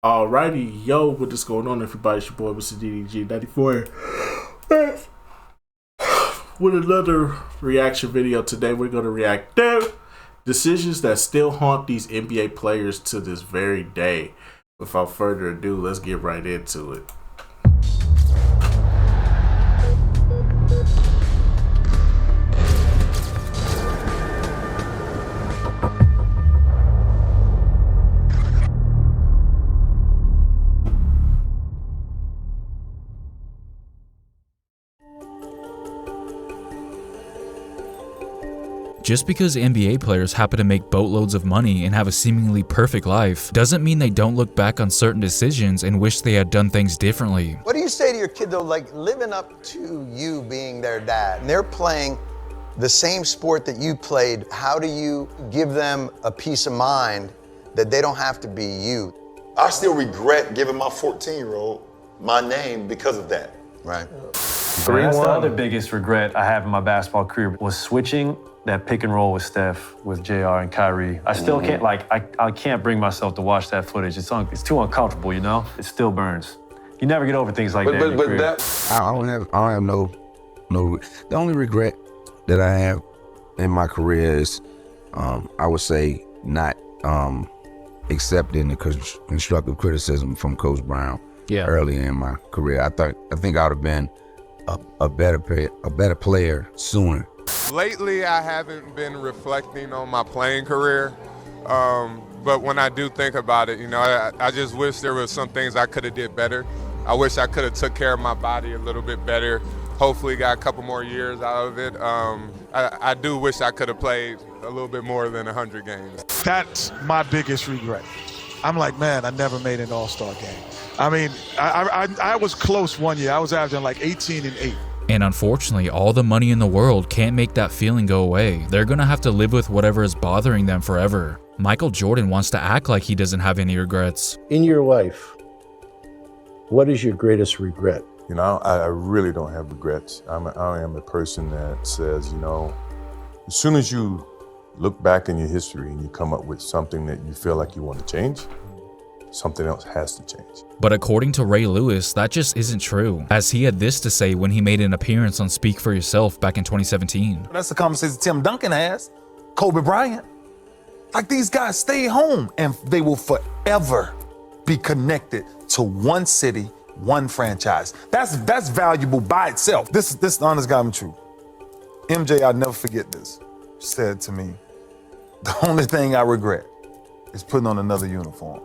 Alrighty, yo, what is going on, everybody? It's your boy, Mr. DDG94, with another reaction video. Today, we're going to react to decisions that still haunt these NBA players to this very day. Without further ado, let's get right into it. Just because NBA players happen to make boatloads of money and have a seemingly perfect life doesn't mean they don't look back on certain decisions and wish they had done things differently. What do you say to your kid though, like living up to you being their dad, and they're playing the same sport that you played? How do you give them a peace of mind that they don't have to be you? I still regret giving my 14-year-old my name because of that. Right. That's the other biggest regret I have in my basketball career was switching that pick and roll with Steph, with JR and Kyrie. I still can't, I can't bring myself to watch that footage. It's too uncomfortable, you know? It still burns. You never get over things like that in your career. I don't have no. The only regret that I have in my career is, I would say, not accepting the constructive criticism from Coach Brown early in my career. I think I would have been a better player sooner. Lately, I haven't been reflecting on my playing career, but when I do think about it, you know, I just wish there was some things I could have did better. I wish I could have took care of my body a little bit better. Hopefully got a couple more years out of it. I do wish I could have played a little bit more than 100 games. That's my biggest regret. I'm like, man, I never made an all-star game. I mean, I was close one year. I was averaging like 18 and 8. And unfortunately, all the money in the world can't make that feeling go away. They're gonna have to live with whatever is bothering them forever. Michael Jordan wants to act like he doesn't have any regrets. In your life, what is your greatest regret? You know, I really don't have regrets. I am a person that says, you know, as soon as you look back in your history and you come up with something that you feel like you want to change, something else has to change. But according to Ray Lewis, that just isn't true, as he had this to say when he made an appearance on Speak for Yourself back in 2017. That's the conversation Tim Duncan has, Kobe Bryant. Like, these guys stay home and they will forever be connected to one city, one franchise. That's valuable by itself. This is the honest God truth. MJ, I'll never forget this, said to me, the only thing I regret is putting on another uniform.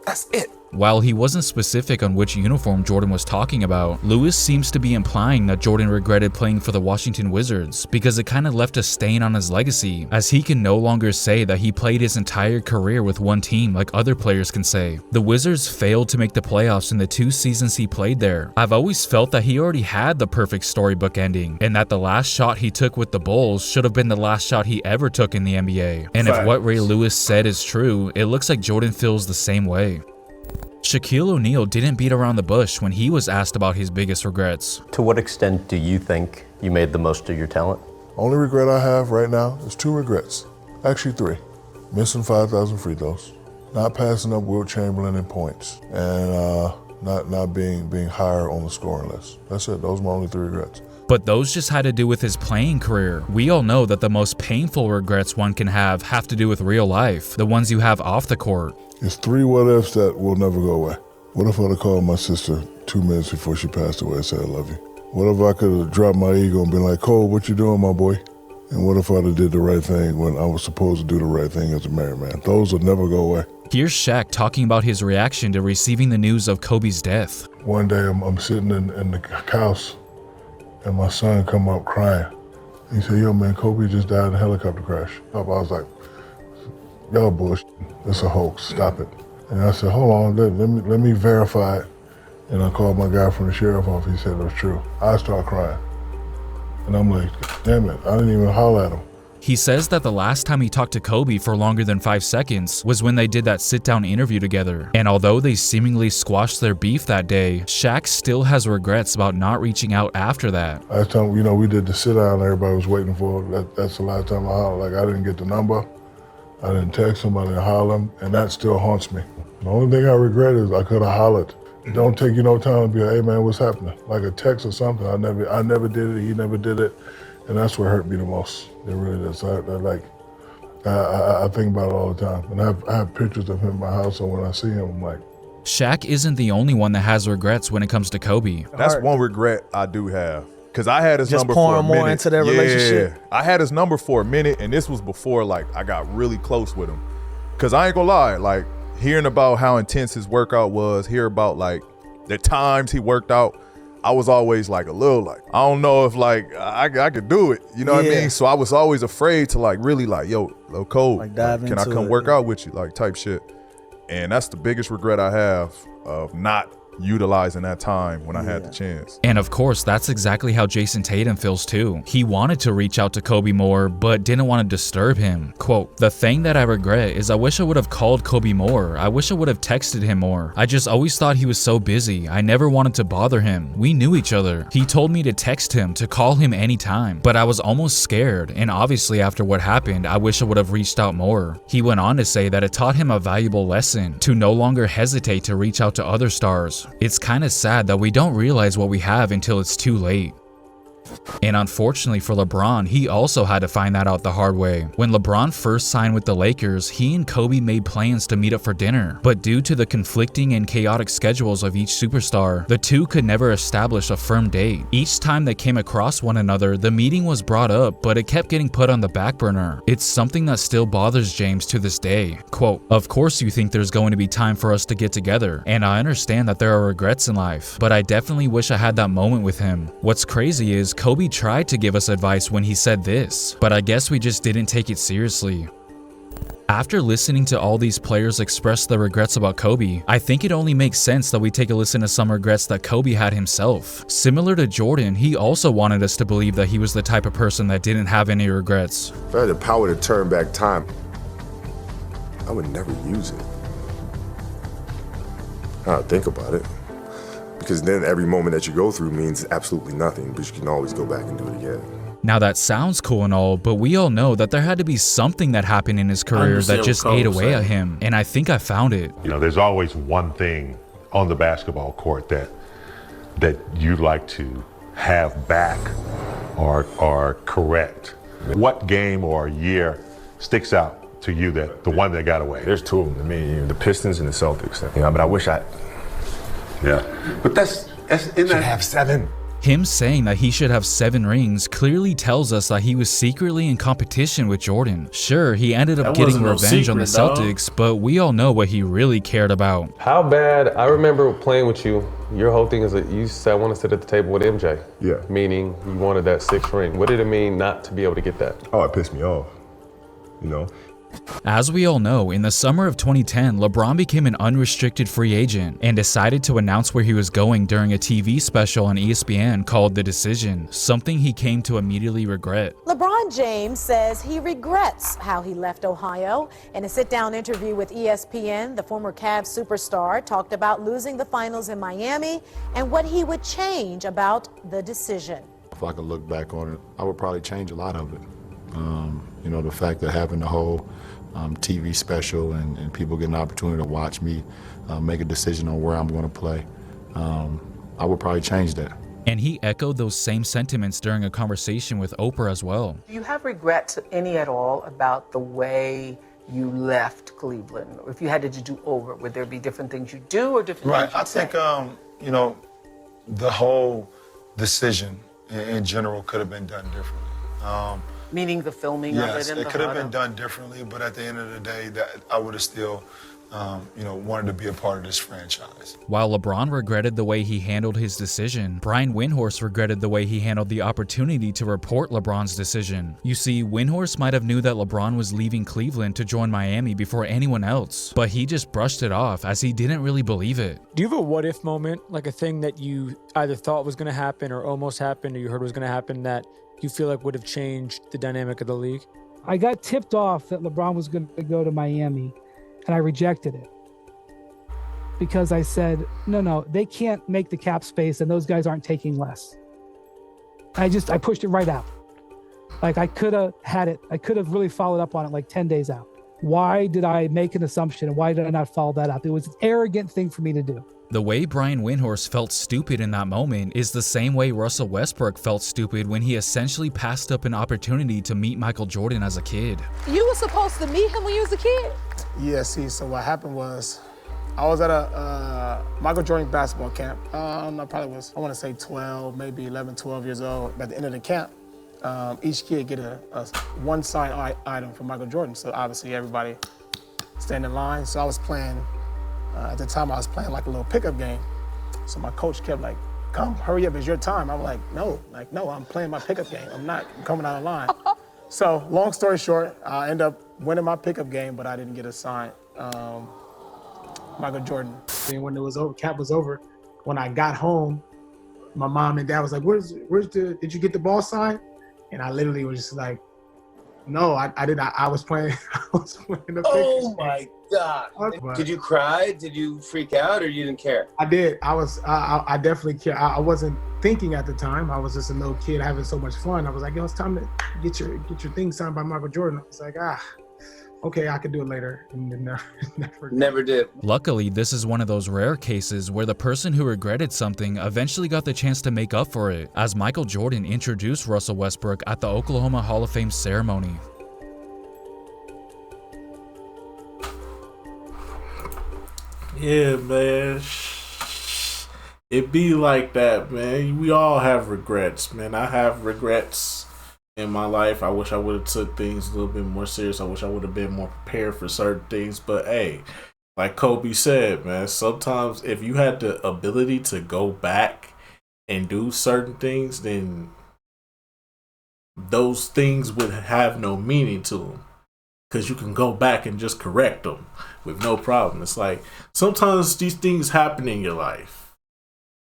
That's it. While he wasn't specific on which uniform Jordan was talking about, Lewis seems to be implying that Jordan regretted playing for the Washington Wizards because it kind of left a stain on his legacy, as he can no longer say that he played his entire career with one team like other players can say. The Wizards failed to make the playoffs in the 2 seasons he played there. I've always felt that he already had the perfect storybook ending, and that the last shot he took with the Bulls should have been the last shot he ever took in the NBA. And if what Ray Lewis said is true, it looks like Jordan feels the same way. Shaquille O'Neal didn't beat around the bush when he was asked about his biggest regrets. To what extent do you think you made the most of your talent? Only regret I have right now is 2 regrets. Actually 3. Missing 5,000 free throws, not passing up Wilt Chamberlain in points, and not being higher on the scoring list. That's it. Those are my only 3 regrets. But those just had to do with his playing career. We all know that the most painful regrets one can have to do with real life, the ones you have off the court. It's 3 what-ifs that will never go away. What if I'd have called my sister 2 minutes before she passed away and said, I love you? What if I could have dropped my ego and been like, Cole, what you doing, my boy? And what if I'd have did the right thing when I was supposed to do the right thing as a married man? Those will never go away. Here's Shaq talking about his reaction to receiving the news of Kobe's death. One day I'm sitting in the house and my son come up crying. He said, yo, man, Kobe just died in a helicopter crash. I was like, y'all bullshit. It's a hoax. Stop it. And I said, hold on, let me verify it. And I called my guy from the sheriff office. He said it was true. I start crying. And I'm like, damn it, I didn't even holler at him. He says that the last time he talked to Kobe for longer than 5 seconds was when they did that sit-down interview together. And although they seemingly squashed their beef that day, Shaq still has regrets about not reaching out after that. Last time, you know, we did the sit-down everybody was waiting for. That's the last time I hollered. Like, I didn't get the number. I didn't text him, I didn't holler him, and that still haunts me. The only thing I regret is I could have hollered. It don't take you no time to be like, hey man, what's happening? Like a text or something. I never did it, he never did it. And that's what hurt me the most. It really is. I think about it all the time. And I have pictures of him in my house, so when I see him, I'm like. Shaq isn't the only one that has regrets when it comes to Kobe. That's one regret I do have. Because I had his just number for a minute. pouring more into that relationship. I had his number for a minute, and this was before like I got really close with him. Because I ain't gonna lie, like hearing about how intense his workout was, hear about like the times he worked out, I was always like a little like, I don't know if like I could do it. You know what I mean? So I was always afraid to like really like, yo, Lil Cole, like dive can I into come it, work out with you? Like type shit. And that's the biggest regret I have of not utilizing that time when I had the chance. And of course, that's exactly how Jason Tatum feels too. He wanted to reach out to Kobe more, but didn't want to disturb him. Quote, "The thing that I regret is I wish I would have called Kobe more. I wish I would have texted him more. I just always thought he was so busy. I never wanted to bother him. We knew each other. He told me to text him, to call him anytime, but I was almost scared, and obviously after what happened, I wish I would have reached out more." He went on to say that it taught him a valuable lesson, to no longer hesitate to reach out to other stars. It's kind of sad that we don't realize what we have until it's too late. And unfortunately for LeBron, he also had to find that out the hard way. When LeBron first signed with the Lakers, he and Kobe made plans to meet up for dinner. But due to the conflicting and chaotic schedules of each superstar, the two could never establish a firm date. Each time they came across one another, the meeting was brought up, but it kept getting put on the back burner. It's something that still bothers James to this day. Quote, "Of course you think there's going to be time for us to get together, and I understand that there are regrets in life, but I definitely wish I had that moment with him. What's crazy is Kobe tried to give us advice when he said this, but I guess we just didn't take it seriously." After listening to all these players express their regrets about Kobe, I think it only makes sense that we take a listen to some regrets that Kobe had himself. Similar to Jordan, he also wanted us to believe that he was the type of person that didn't have any regrets. If I had the power to turn back time, I would never use it. I don't think about it. Because then every moment that you go through means absolutely nothing, but you can always go back and do it again. Now that sounds cool and all, but we all know that there had to be something that happened in his career that just ate away at him, and I think I found it. You know, there's always one thing on the basketball court that you'd like to have back or correct. What game or year sticks out to you, that the one that got away? There's two of them to me, the Pistons and the Celtics. You know, but I wish I... Yeah, but that's in that... have 7. Him saying that he should have 7 rings clearly tells us that he was secretly in competition with Jordan. Sure, he ended up getting revenge on the Celtics, but we all know what he really cared about. How bad, I remember playing with you, your whole thing is that you said I want to sit at the table with MJ. Yeah. Meaning you wanted that 6th ring. What did it mean not to be able to get that? Oh, it pissed me off, you know? As we all know, in the summer of 2010, LeBron became an unrestricted free agent and decided to announce where he was going during a TV special on ESPN called The Decision, something he came to immediately regret. LeBron James says he regrets how he left Ohio. In a sit-down interview with ESPN, the former Cavs superstar talked about losing the finals in Miami and what he would change about the decision. If I could look back on it, I would probably change a lot of it. You know, the fact that having the whole TV special and people getting the opportunity to watch me make a decision on where I'm going to play, I would probably change that. And he echoed those same sentiments during a conversation with Oprah as well. Do you have regrets, any at all, about the way you left Cleveland? Or if you had to do over, would there be different things you do or different things you say? I think, you know, the whole decision in general could have been done differently. Meaning the filming of it Yes, and it could have been done differently, but at the end of the day, that I would have still, you know, wanted to be a part of this franchise. While LeBron regretted the way he handled his decision, Brian Windhorst regretted the way he handled the opportunity to report LeBron's decision. You see, Windhorst might have knew that LeBron was leaving Cleveland to join Miami before anyone else, but he just brushed it off as he didn't really believe it. Do you have a what-if moment, like a thing that you either thought was going to happen or almost happened or you heard was going to happen that you feel like would have changed the dynamic of the league? I got tipped off that LeBron was going to go to Miami, and I rejected it because I said, no, they can't make the cap space, and those guys aren't taking less. I pushed it right out. Like I could have had it. I could have really followed up on it like 10 days out. Why did I make an assumption? And why did I not follow that up? It was an arrogant thing for me to do. The way Brian Windhorst felt stupid in that moment is the same way Russell Westbrook felt stupid when he essentially passed up an opportunity to meet Michael Jordan as a kid. You were supposed to meet him when you was a kid? Yeah, see, so what happened was, I was at a Michael Jordan basketball camp. I probably was, I want to say 12, maybe 11, 12 years old. At the end of the camp, each kid get a one signed item from Michael Jordan. So obviously everybody stand in line. So I was playing, at the time I was playing like a little pickup game. So my coach kept like, come, hurry up, it's your time. I'm like, no, I'm playing my pickup game. I'm not coming out of line. So long story short, I end up winning my pickup game, but I didn't get assigned Michael Jordan. And when it was over, camp was over, when I got home, my mom and dad was like, did you get the ball signed? And I literally was just like, no, I did not. I was playing the pickup. Oh my God. Did you cry? Did you freak out, or you didn't care? I did. I definitely care. I wasn't thinking at the time. I was just a little kid having so much fun. I was like, yo, it's time to get your thing signed by Michael Jordan. I was like, okay, I could do it later. And then never did. Luckily, this is one of those rare cases where the person who regretted something eventually got the chance to make up for it, as Michael Jordan introduced Russell Westbrook at the Oklahoma Hall of Fame ceremony. Yeah, man. It be like that, man. We all have regrets, man. I have regrets in my life. I wish I would have took things a little bit more serious. I wish I would have been more prepared for certain things. But hey, like Kobe said, man, sometimes if you had the ability to go back and do certain things, then those things would have no meaning to them. Because you can go back and just correct them with no problem. It's like sometimes these things happen in your life.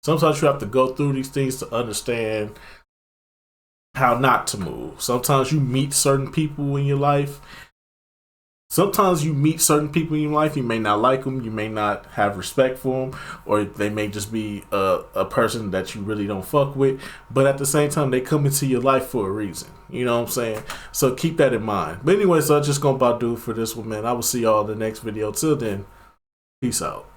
Sometimes you have to go through these things to understand how not to move. Sometimes you meet certain people in your life. Sometimes you meet certain people in your life. You may not like them. You may not have respect for them. Or they may just be a person that you really don't fuck with. But at the same time, they come into your life for a reason. You know what I'm saying? So keep that in mind. But anyway, so I'm just going to about do it for this one, man. I will see y'all in the next video. Till then, peace out.